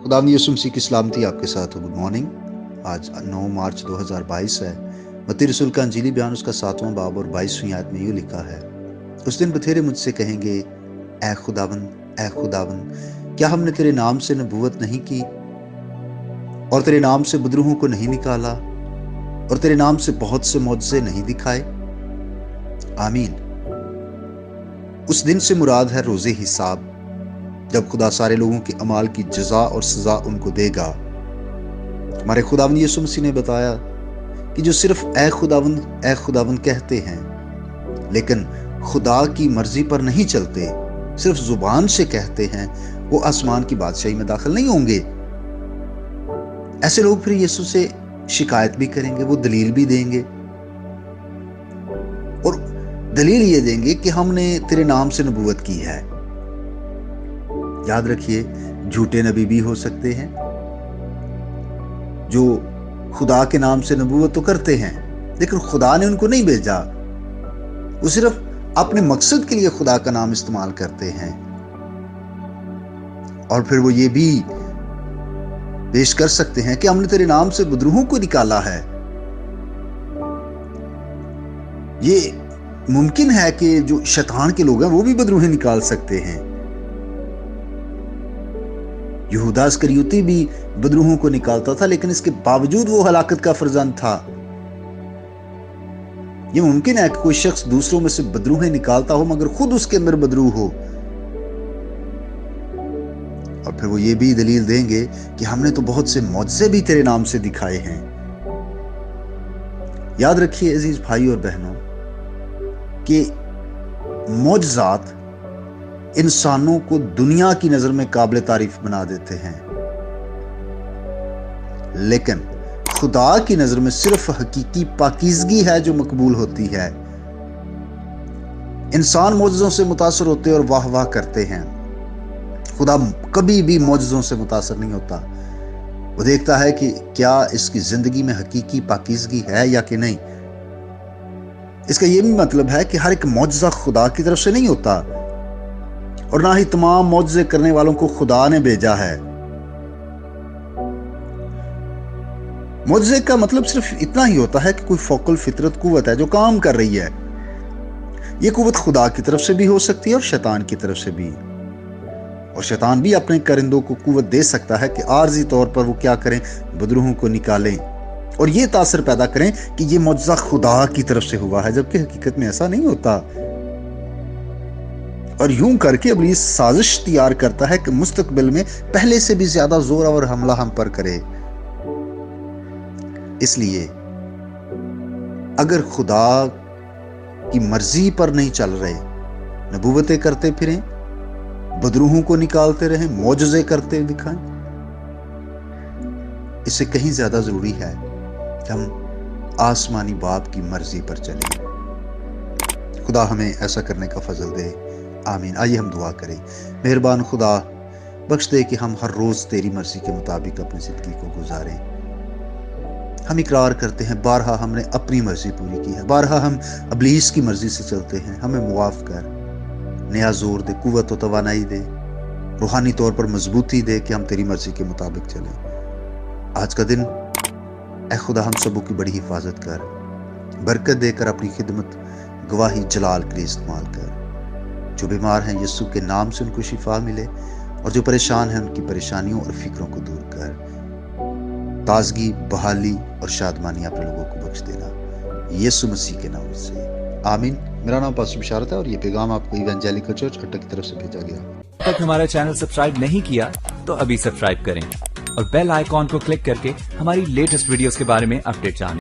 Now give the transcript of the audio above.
खुदावंद यीशु मसीह की सलामती आपके साथ हो। Good morning. आज 9 मार्च 2022 है। मत्ती रसूल का अंजीली बयान उसका 7वां बाब और 22वीं आयत में यूँ लिखा है, उस दिन बथेरे मुझसे कहेंगे, ऐ खुदावंद, क्या हमने तेरे नाम से नबूवत नहीं की और तेरे नाम से बदरूहों को नहीं निकाला और तेरे नाम से बहुत से मौजज़े नहीं दिखाए? आमीन। उस दिन से मुराद है रोज़े हिसाब, जब खुदा सारे लोगों के अमाल की जज़ा और सज़ा उनको देगा। हमारे खुदावंद यीशु मसीह ने बताया कि जो सिर्फ ऐ खुदावंद कहते हैं लेकिन खुदा की मर्जी पर नहीं चलते, सिर्फ जुबान से कहते हैं, वो आसमान की बादशाही में दाखिल नहीं होंगे। ऐसे लोग फिर यीशु से शिकायत भी करेंगे, वो दलील भी देंगे और दलील ये देंगे कि हमने तेरे नाम से नबूवत की है। याद रखिए, झूठे नबी भी हो सकते हैं जो खुदा के नाम से नबूवत तो करते हैं लेकिन खुदा ने उनको नहीं भेजा, वो सिर्फ अपने मकसद के लिए खुदा का नाम इस्तेमाल करते हैं। और फिर वो ये भी पेश कर सकते हैं कि हमने तेरे नाम से बदरूहों को निकाला है। ये मुमकिन है कि जो शैतान के लोग हैं वो भी बदरूहें निकाल सकते हैं। यहूदा इस्करियोती भी बदरूहों को निकालता था, लेकिन इसके बावजूद वो हलाकत का फर्जंद था। ये मुमकिन है कि कोई शख्स दूसरों में से बदरूहें निकालता हो मगर खुद उसके अंदर बदरूह हो। और फिर वो ये भी दलील देंगे कि हमने तो बहुत से मौजज़े भी तेरे नाम से दिखाए हैं। याद रखिए अजीज भाई और बहनों कि मौजज़ात इंसानों को दुनिया की नजर में काबिल तारीफ बना देते हैं, लेकिन खुदा की नजर में सिर्फ हकीकी पाकीज़गी है जो मकबूल होती है। इंसान मौजज़ों से मुतासर होते और वाह वाह करते हैं, खुदा कभी भी मौजज़ों से मुतासर नहीं होता। वो देखता है कि क्या इसकी जिंदगी में हकीकी पाकीज़गी है या कि नहीं। इसका ये भी मतलब है कि हर एक मौजज़ा खुदा की तरफ से नहीं होता और ना ही तमाम मौजज़े करने वालों को खुदा ने भेजा है। मौजज़े का मतलब सिर्फ इतना ही होता है कि कोई फोकल फितरत कुव्वत है जो काम कर रही है। ये कुव्वत खुदा की तरफ से भी हो सकती है और शैतान की तरफ से भी। और शैतान भी अपने करिंदों को कुव्वत दे सकता है कि आर्जी तौर पर वो क्या करें, बदरूहों को निकालें और ये तासर पैदा करें कि ये मौजज़ा खुदा की तरफ से हुआ है, जबकि हकीकत में ऐसा नहीं होता। और यूं करके इब्लीस साजिश तैयार करता है कि मुस्तकबिल में पहले से भी ज्यादा जोरावर हमला हम पर करे। इसलिए अगर खुदा की मर्जी पर नहीं चल रहे, नबूवतें करते फिरें, बदरूहों को निकालते रहें, मौजज़े करते दिखाएं, इससे कहीं ज्यादा जरूरी है कि हम आसमानी बाप की मर्जी पर चलें। खुदा हमें ऐसा करने का फजल दे। आमीन। आइए हम दुआ करें। मेहरबान खुदा, बख्श दे कि हम हर रोज तेरी मर्जी के मुताबिक अपनी जिंदगी को गुजारें। हम इकरार करते हैं बारहा हमने अपनी मर्जी पूरी की है, बारहा हम इब्लीस की मर्जी से चलते हैं। हमें मुआफ कर, नया जोर दे, कुव्वत और तवानाई दे, रूहानी तौर पर मजबूती दे कि हम तेरी मर्जी के मुताबिक चलें। आज का दिन ऐ खुदा हम सबों की बड़ी हिफाजत कर, बरकत देकर अपनी खिदमत गवाही जलाल के लिए इस्तेमाल कर। जो बीमार हैं यीशु के नाम से उनको शिफा मिले और जो परेशान हैं उनकी परेशानियों और फिक्रों को दूर कर। ताजगी, बहाली और शादमानी अपने लोगों को बख्श देना, यीशु मसीह के नाम से, आमीन। मेरा नाम पास्टर बिशारत है और ये पैगाम आपको इवेंजेलिकल चर्च अड्डा की तरफ से भेजा गया। अब तक हमारा चैनल सब्सक्राइब नहीं किया तो अभी सब्सक्राइब करें और बेल आइकॉन को क्लिक करके हमारी लेटेस्ट वीडियोस के बारे में अपडेट जानें।